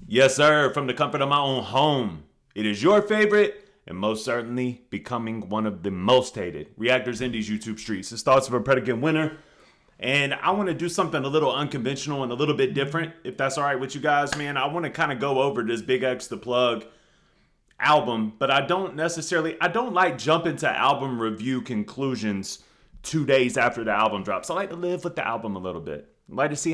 Yes, sir, from the comfort of my own home. It is your favorite and most certainly becoming one of the most hated reactors in these YouTube streets. It's thoughts of a predicate winner. And I want to do something a little unconventional and a little bit different, if that's all right with you guys, man. I want to kind of go over this Big X the Plug album, but I don't like jumping to album review conclusions 2 days after the album drops. I like to live with the album a little bit. I like to see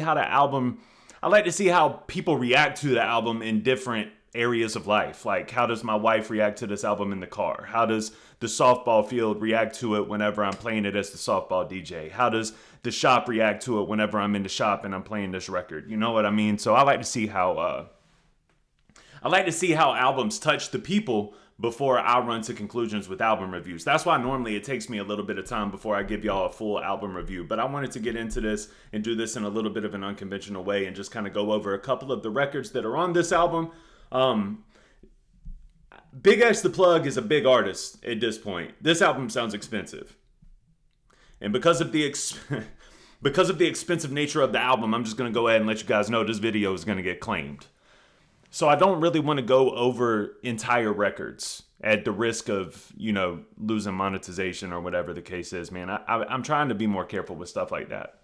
how people react to the album in different areas of life. Like, how does my wife react to this album in the car? How does the softball field react to it whenever I'm playing it as the softball DJ? How does the shop react to it whenever I'm in the shop and I'm playing this record? You know what I mean? So I like to see how albums touch the people before I run to conclusions with album reviews. That's why normally it takes me a little bit of time before I give y'all a full album review. But I wanted to get into this and do this in a little bit of an unconventional way and just kind of go over a couple of the records that are on this album. Big X the Plug is a big artist at this point. This album sounds expensive. And because of the expensive nature of the album, I'm just going to go ahead and let you guys know this video is going to get claimed. So I don't really want to go over entire records at the risk of, losing monetization or whatever the case is, man. I'm trying to be more careful with stuff like that.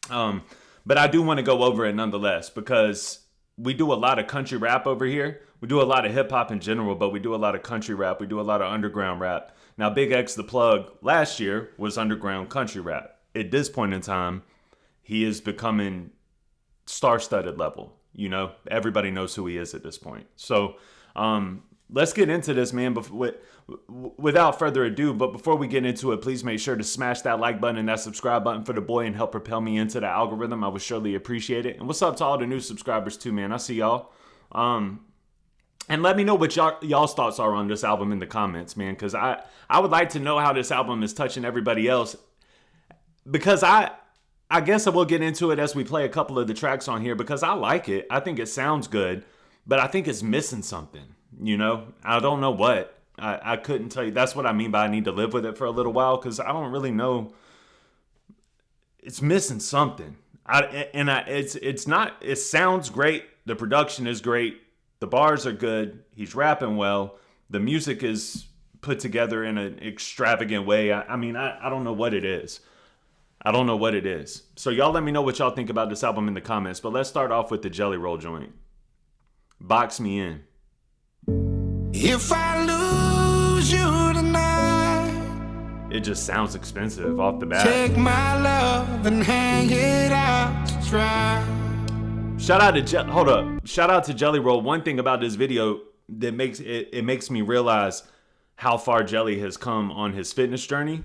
But I do want to go over it nonetheless because we do a lot of country rap over here. We do a lot of hip hop in general, but we do a lot of country rap. We do a lot of underground rap. Now, Big X the Plug last year was underground country rap. At this point in time, he is becoming star-studded level. Everybody knows who he is at this point. So let's get into this, man, without further ado. But before we get into it, please make sure to smash that like button and that subscribe button for the boy and help propel me into the algorithm. I would surely appreciate it. And what's up to all the new subscribers too, man? I see y'all. And let me know what y'all's thoughts are on this album in the comments, man, because I would like to know how this album is touching everybody else. Because I guess I will get into it as we play a couple of the tracks on here because I like it. I think it sounds good, but I think it's missing something, I don't know what. I couldn't tell you. That's what I mean by I need to live with it for a little while because I don't really know. It's missing something. It sounds great. The production is great. The bars are good. He's rapping well. The music is put together in an extravagant way. I don't know what it is. I don't know what it is. So y'all let me know what y'all think about this album in the comments. But let's start off with the Jelly Roll joint. Box Me In. If I lose you tonight, it just sounds expensive off the bat. Take my love and hang it out to dry. Shout out to Jelly Roll. One thing about this video that makes me realize how far Jelly has come on his fitness journey.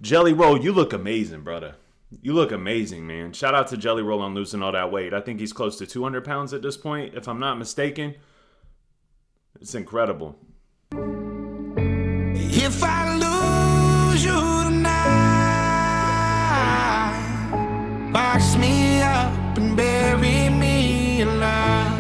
Jelly Roll, you look amazing, brother. You look amazing, man. Shout out to Jelly Roll on losing all that weight. I think he's close to 200 pounds at this point, if I'm not mistaken. It's incredible. If I lose you tonight, box me up and bury me alive.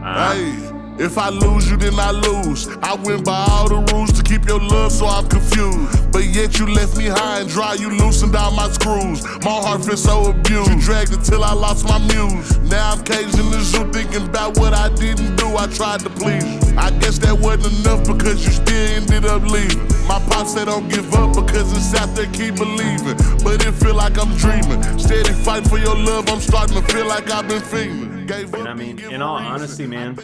Hey. If I lose you, then I lose. I went by all the rules to keep your love, so I'm confused. But yet you left me high and dry, you loosened all my screws. My heart feels so abused. You dragged it till I lost my muse. Now I'm caged in the zoo thinking about what I didn't do. I tried to please you. I guess that wasn't enough because you still ended up leaving. My pops said don't give up because it's out there, keep believing. But it feel like I'm dreaming. Steady fight for your love, I'm starting to feel like I've been fiending. And I mean, in all honesty, man,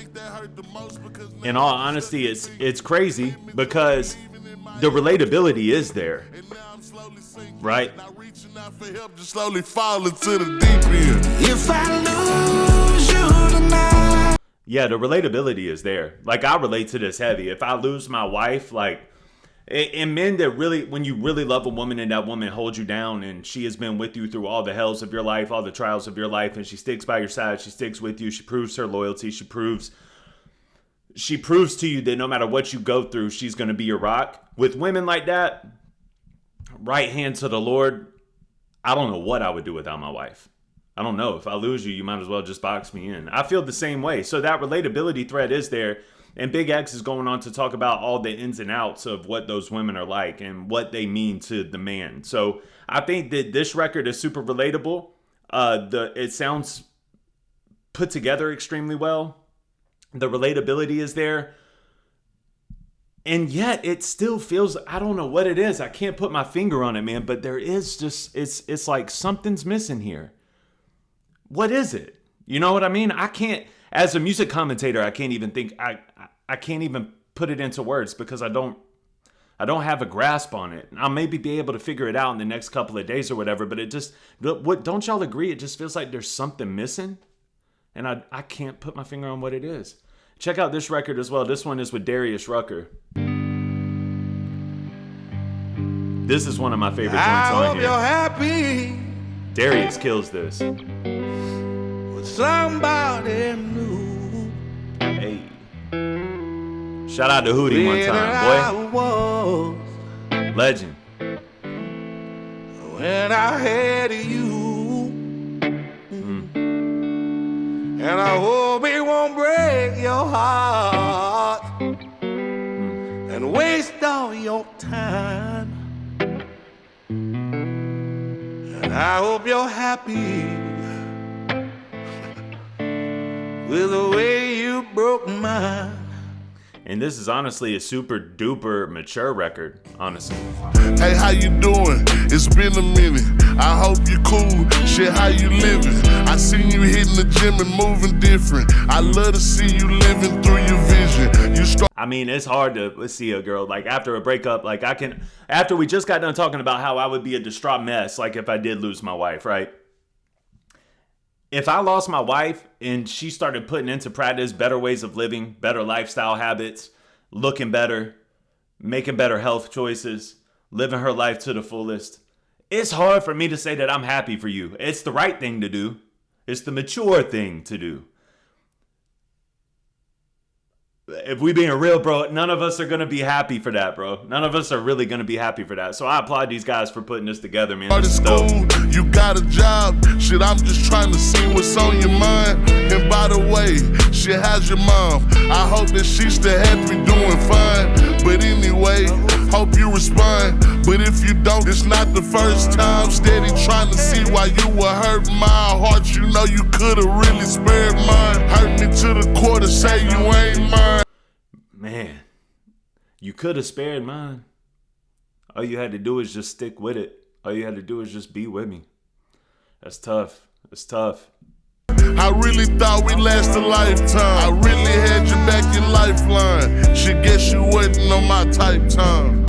it's crazy because the relatability is there, right? Slowly fall into the deep end. If I lose you tonight. Yeah, the relatability is there. Like, I relate to this heavy. If I lose my wife, like, and men that really, when you really love a woman and that woman holds you down and she has been with you through all the hells of your life, all the trials of your life, and she sticks by your side, she sticks with you, she proves her loyalty, she proves to you that no matter what you go through, she's going to be your rock. With women like that, right hand to the Lord, I don't know what I would do without my wife. I don't know. If I lose you, you might as well just box me in. I feel the same way. So that relatability thread is there. And Big X is going on to talk about all the ins and outs of what those women are like and what they mean to the man. So I think that this record is super relatable. It sounds put together extremely well. The relatability is there. And yet it still feels, I don't know what it is. I can't put my finger on it, man, but there is just, it's like something's missing here. What is it? You know what I mean? I can't, as a music commentator, I can't even think, I can't even put it into words because I don't have a grasp on it. I'll maybe be able to figure it out in the next couple of days or whatever, but it just, don't y'all agree? It just feels like there's something missing, and I can't put my finger on what it is. Check out this record as well. This one is with Darius Rucker. This is one of my favorite joints on here. You're happy Darius kills this. with somebody new. Hey. Shout out to Hootie one time, boy. Legend. When I had you. And I hope it won't break your heart and waste all your time. And I hope you're happy with the way you broke mine. And this is honestly a super duper mature record, honestly. Hey, how you doing? It's been a minute. I hope you cool. Shit, how you living? I seen you hitting the gym and moving different. I love to see you living through your vision. You start. I mean, it's hard to see a girl like after a breakup. Like after we just got done talking about how I would be a distraught mess, like if I did lose my wife, right? If I lost my wife and she started putting into practice better ways of living, better lifestyle habits, looking better, making better health choices, living her life to the fullest, it's hard for me to say that I'm happy for you. It's the right thing to do. It's the mature thing to do. If we being real, bro, none of us are going to be happy for that, bro. None of us are really going to be happy for that. So I applaud these guys for putting this together, man. Started school, you got a job. Shit, I'm just trying to see what's on your mind. And by the way, shit, how's your mom? I hope that she's still happy, doing fine. But anyway, hope you respond. But if you don't, it's not the first time. Steady trying to see why you were hurting my heart. You know you could've really spared mine. Hurt me to the core to say you ain't mine. Man, you could have spared mine. All you had to do is just stick with it. All you had to do is just be with me. That's tough. It's tough. I really thought we last a lifetime. I really had your back, your lifeline. Shit, guess you wasn't on my type time.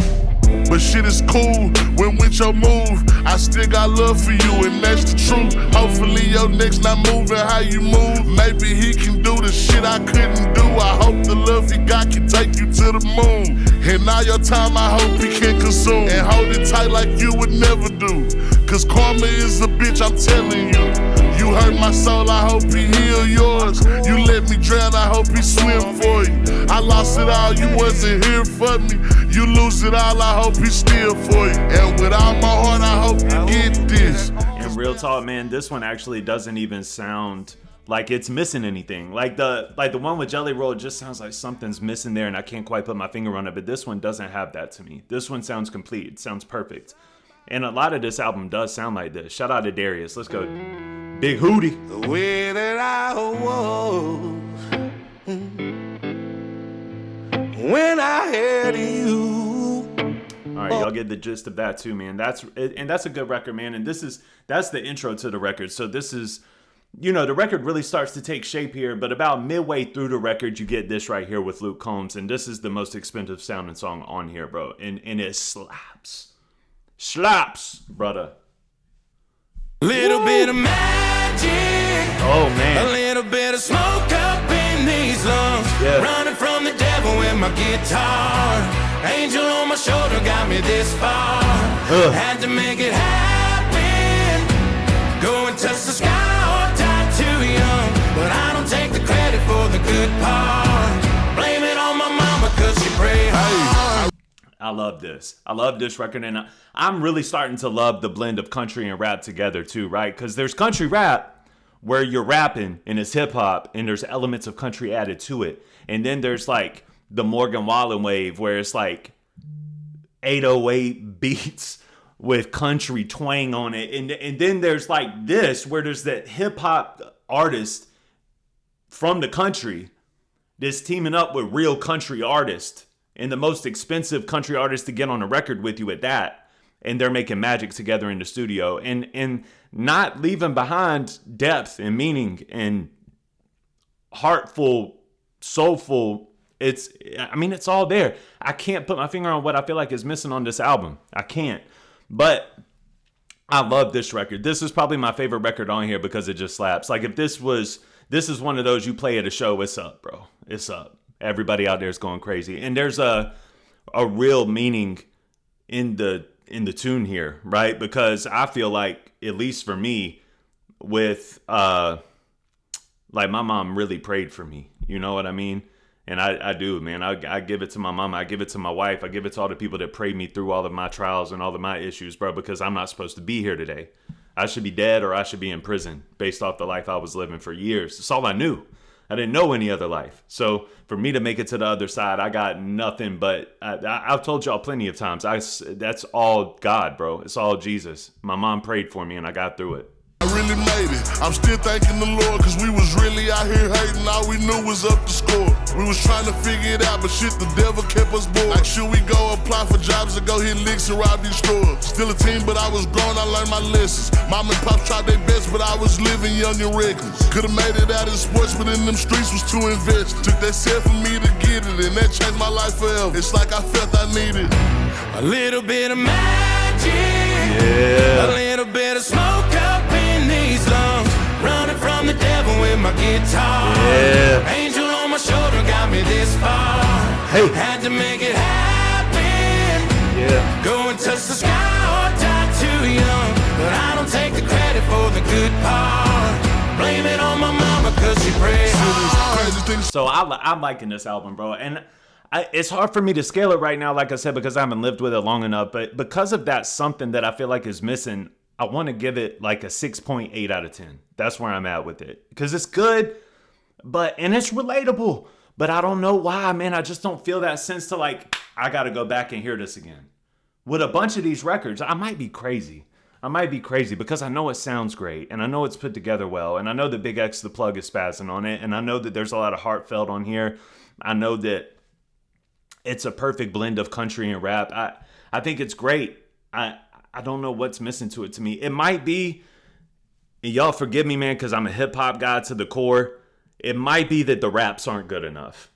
But shit is cool when with your move. I still got love for you, and that's the truth. Hopefully your next not moving how you move. Maybe he can do the shit I couldn't do. I hope the love he got can take you to the moon. And all your time I hope he can consume. And hold it tight like you would never do. Cause karma is a bitch, I'm telling you. You hurt my soul, I hope he heal yours. You let me drown, I hope he swim for you. I lost it all, you wasn't here for me. You lose it all, I hope he's still for you. And with all my heart, I hope you get this. And real talk, man, this one actually doesn't even sound like it's missing anything. Like the one with Jelly Roll just sounds like something's missing there, and I can't quite put my finger on it. But this one doesn't have that to me. This one sounds complete. It sounds perfect. And a lot of this album does sound like this. Shout out to Darius. Let's go. Big Hootie. The way that I was when I had you. All right, y'all get the gist of that too, man. That's a good record, man. And that's the intro to the record. So this is, you know, the record really starts to take shape here, but about midway through the record, you get this right here with Luke Combs, and this is the most expensive sounding song on here, bro. And it slaps, brother. Little bit of magic. Oh man. A little bit of smoke up in these lungs. Yeah. Running from the devil with my guitar. Angel on my shoulder got me this far. Had to make it happen. Go and touch the sky or die too young. But I don't take the credit for the good part. Blame it on my mama cause she prayed hard. I love this. I love this record, and I'm really starting to love the blend of country and rap together too, right? Because there's country rap where you're rapping and it's hip hop and there's elements of country added to it. And then there's like the Morgan Wallen wave where it's like 808 beats with country twang on it. And then there's like this where there's that hip hop artist from the country that's teaming up with real country artists and the most expensive country artists to get on a record with you at that. And they're making magic together in the studio and not leaving behind depth and meaning and heartful, soulful. It's all there. I can't put my finger on what I feel like is missing on this album. I can't. But I love this record. This is probably my favorite record on here because it just slaps. Like if this is one of those you play at a show, it's up, bro. It's up. Everybody out there is going crazy. And there's a real meaning in the tune here, right? Because I feel like, at least for me, with like my mom really prayed for me. You know what I mean? And I do, man. I give it to my mama. I give it to my wife. I give it to all the people that prayed me through all of my trials and all of my issues, bro, because I'm not supposed to be here today. I should be dead or I should be in prison based off the life I was living for years. That's all I knew. I didn't know any other life. So for me to make it to the other side, I got nothing but, I've told y'all plenty of times, that's all God, bro. It's all Jesus. My mom prayed for me and I got through it. I really made it. I'm still thanking the Lord, cause we was really out here hating. All we knew was up to score. We was trying to figure it out, but shit, the devil kept us bored. Like, should we go apply for jobs or go hit licks and rob these stores? Still a teen, but I was grown, I learned my lessons. Mom and pop tried their best, but I was living young and reckless. Could've made it out in sports, but in them streets was too invested. Took that set for me to get it, and that changed my life forever. It's like I felt I needed a little bit of magic, yeah, a little bit of smoke up in these lungs, running from the devil with my guitar. Yeah. Angel on my shoulder got me this far. Hey. Had to make it happen. Yeah. Go and touch the sky or die too young, but I don't take the credit for the good part. Blame it on my mama cause she prayed hard. So I'm liking this album, bro, and it's hard for me to scale it right now, like I said, because I haven't lived with it long enough. But because of that something that I feel like is missing, I want to give it like a 6.8 out of 10. That's where I'm at with it. Because it's good, and it's relatable. But I don't know why, man. I just don't feel that sense to like, I got to go back and hear this again. With a bunch of these records, I might be crazy. Because I know it sounds great. And I know it's put together well. And I know that bigxthaplug is spazzing on it. And I know that there's a lot of heartfelt on here. I know that it's a perfect blend of country and rap. I think it's great. I don't know what's missing to it to me. It might be, and y'all forgive me, man, because I'm a hip hop guy to the core. It might be that the raps aren't good enough.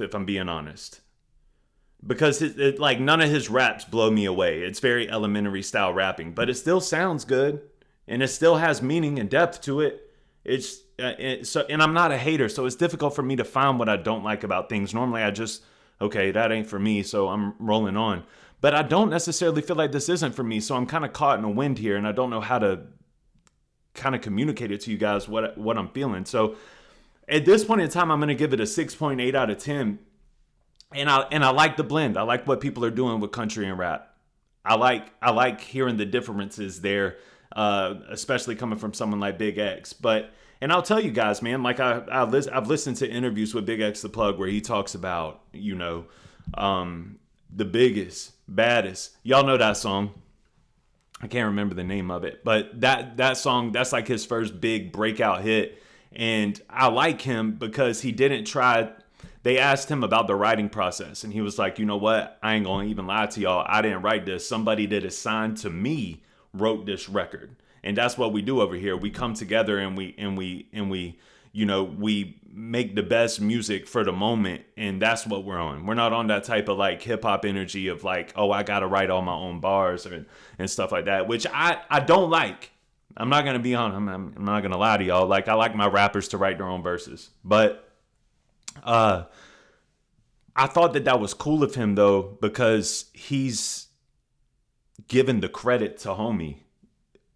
If I'm being honest. Because like none of his raps blow me away. It's very elementary style rapping, but it still sounds good and it still has meaning and depth to it. And I'm not a hater, so it's difficult for me to find what I don't like about things. Normally I just, okay, that ain't for me, so I'm rolling on. But I don't necessarily feel like this isn't for me, so I'm kind of caught in a wind here, and I don't know how to kind of communicate it to you guys what I'm feeling. So at this point in time, I'm going to give it a 6.8 out of 10. And I like the blend. I like what people are doing with country and rap. I like hearing the differences there, especially coming from someone like Big X. And I'll tell you guys, man, like I've listened to interviews with bigxthaplug where he talks about, the biggest, baddest. Y'all know that song. I can't remember the name of it, but that song, that's like his first big breakout hit. And I like him because he didn't try. They asked him about the writing process, and he was like, you know what? I ain't going to even lie to y'all. I didn't write this. Somebody that is signed to me wrote this record. And that's what we do over here. We come together and we make the best music for the moment. And that's what we're on. We're not on that type of like hip hop energy of like, oh, I got to write all my own bars and stuff like that, which I don't like. I'm not going to be on. I'm not going to lie to y'all. Like, I like my rappers to write their own verses, but I thought that was cool of him though, because he's given the credit to homie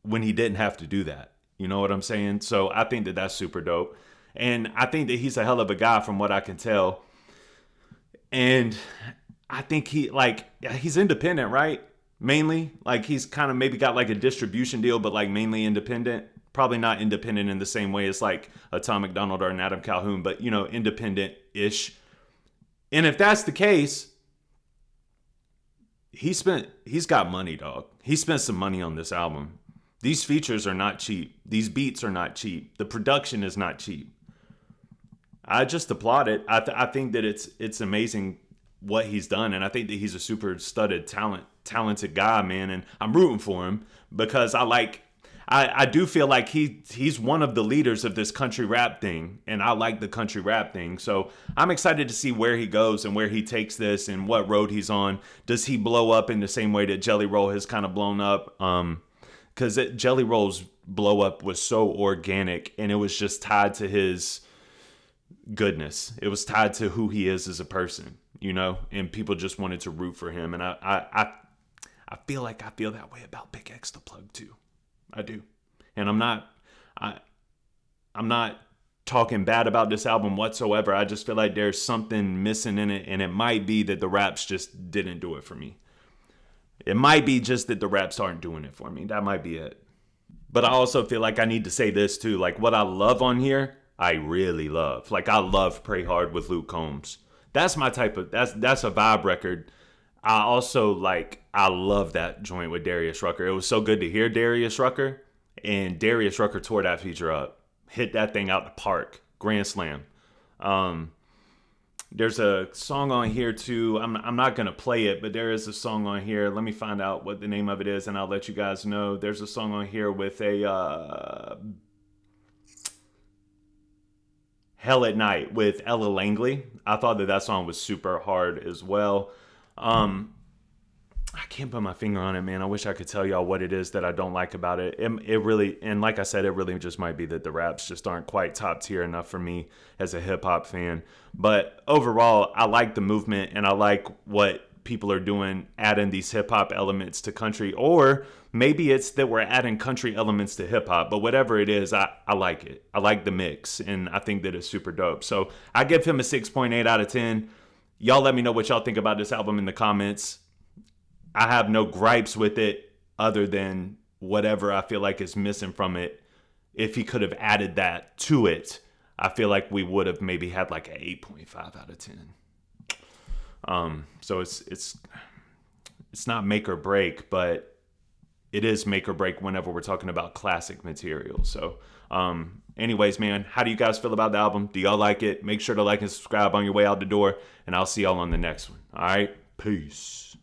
when he didn't have to do that. You know what I'm saying? So I think that that's super dope. And I think that he's a hell of a guy from what I can tell. And I think he's independent, right? Mainly, like he's kind of maybe got like a distribution deal, but like mainly independent. Probably not independent in the same way as like a Tom McDonald or an Adam Calhoun, but independent-ish. And if that's the case, he's got money, dog. He spent some money on this album. These features are not cheap. These beats are not cheap. The production is not cheap. I just applaud it. I think that it's amazing what he's done, and I think that he's a super studded talented guy, man. And I'm rooting for him because I do feel like he's one of the leaders of this country rap thing, and I like the country rap thing. So I'm excited to see where he goes and where he takes this and what road he's on. Does he blow up in the same way that Jelly Roll has kind of blown up? Because Jelly Roll's blow up was so organic, and it was just tied to his goodness. It was tied to who he is as a person, you know, and people just wanted to root for him. And I feel like I feel that way about Big X the Plug too. I do. And I'm not talking bad about this album whatsoever. I just feel like there's something missing in it, and it might be that the raps just didn't do it for me. It might be just that the raps aren't doing it for me. That might be it. But I also feel like I need to say this too. Like, what I love on here, I really love. Like, I love Pray Hard with Luke Combs. That's my type of, that's a vibe record. I also I love that joint with Darius Rucker. It was so good to hear Darius Rucker, and Darius Rucker tore that feature up. Hit that thing out the park. Grand slam. There's a song on here too. I'm not going to play it, but there is a song on here. Let me find out what the name of it is, and I'll let you guys know. There's a song on here with a Hell at Night with Ella Langley. I thought that song was super hard as well. I can't put my finger on it, man. I wish I could tell y'all what it is that I don't like about it. It really, and like I said, it really just might be that the raps just aren't quite top tier enough for me as a hip hop fan. But overall, I like the movement, and I like what people are doing, adding these hip hop elements to country, or maybe it's that we're adding country elements to hip hop, but whatever it is, I like it. I like the mix, and I think that it's super dope. So I give him a 6.8 out of 10. Y'all let me know what y'all think about this album in the comments. I have no gripes with it other than whatever I feel like is missing from it. If he could have added that to it, I feel like we would have maybe had like an 8.5 out of 10. So it's not make or break, but it is make or break whenever we're talking about classic material. So anyways, man, how do you guys feel about the album? Do y'all like it? Make sure to like and subscribe on your way out the door, and I'll see y'all on the next one. All right, peace.